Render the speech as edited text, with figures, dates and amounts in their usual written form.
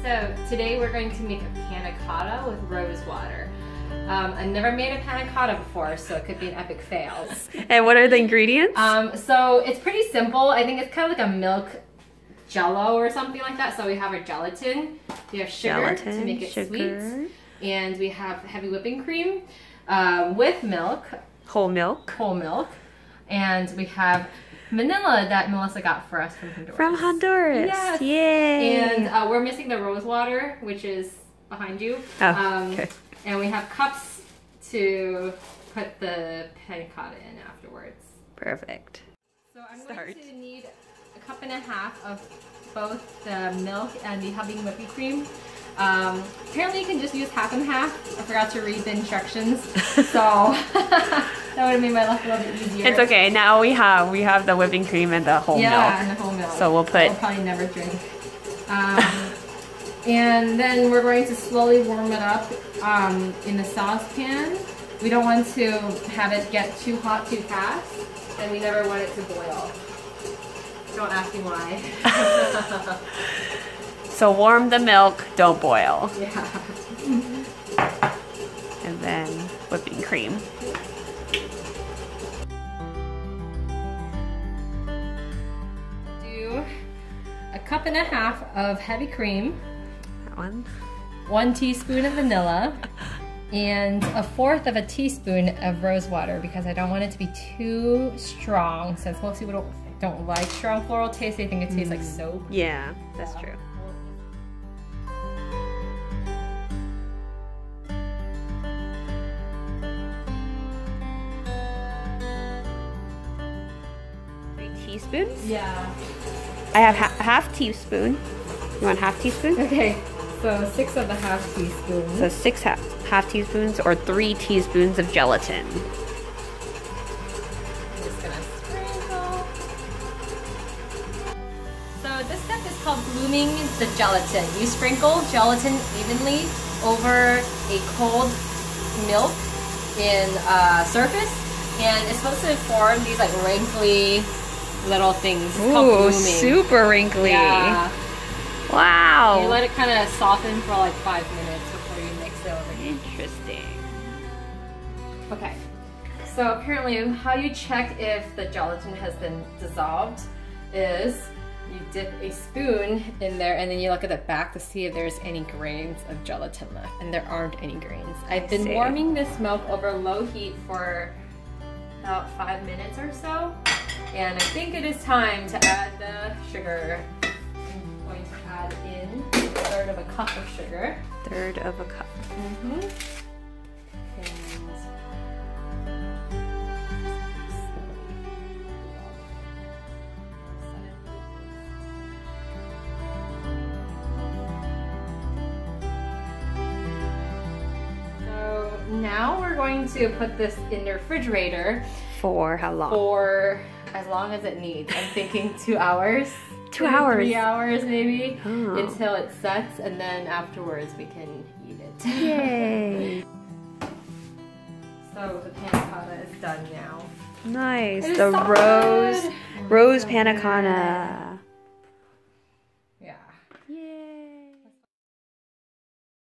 So today we're going to make a panna cotta with rose water. I've never made a panna cotta before, so it could be an epic fail. And what are the ingredients? So it's pretty simple. I think it's kind of like a milk jello or something like that. So we have our gelatin, we have sugar to make it sweet, and we have heavy whipping cream with milk. Whole milk. Whole milk. And we have vanilla that Melissa got for us from Honduras. From Honduras. Yes. Yay. And we're missing the rose water, which is behind you. Oh, okay. And we have cups to put the panna cotta in afterwards. Perfect. So I'm going to need a cup and a half of both the milk and the heavy whipping cream. Apparently you can just use half and half. I forgot to read the instructions, so that would have made my life a little bit easier. It's okay. Now we have the whipping cream and the whole milk. Yeah, and the whole milk. So we'll put. I'll probably never drink. And then we're going to slowly warm it up in the saucepan. We don't want to have it get too hot too fast, and we never want it to boil. Don't ask me why. So warm the milk, don't boil. Yeah. And then whipping cream. Do a cup and a half of heavy cream. That one. 1 teaspoon of vanilla. And 1/4 of a teaspoon of rose water because I don't want it to be too strong, since most people don't like strong floral taste. They think it tastes like soap. Yeah, that's true. Teaspoons? Yeah. I have half teaspoon. You want half teaspoon? Okay, so 6 of a half teaspoon. So 6 half teaspoons or 3 teaspoons of gelatin. I'm just gonna sprinkle. So this step is called blooming the gelatin. You sprinkle gelatin evenly over a cold milk in a surface, and it's supposed to form these like wrinkly little things. It's called blooming. Super wrinkly. Yeah. Wow. You let it kind of soften for like 5 minutes before you mix it over. Interesting. Okay. So apparently how you check if the gelatin has been dissolved is you dip a spoon in there and then you look at the back to see if there's any grains of gelatin left, and there aren't any grains. I've been warming this milk over low heat for about 5 minutes or so, and I think it is time to add the sugar. I'm going to add in 1/3 of a cup of sugar. 1/3 of a cup. So now we're going to put this in the refrigerator. For how long? For as long as it needs. I'm thinking 2 hours. 2 hours? 3 hours maybe, oh. Until it sets, and then afterwards we can eat it. Yay! So the panna cotta is done now. Nice. It is The so rose good. rose panna cotta.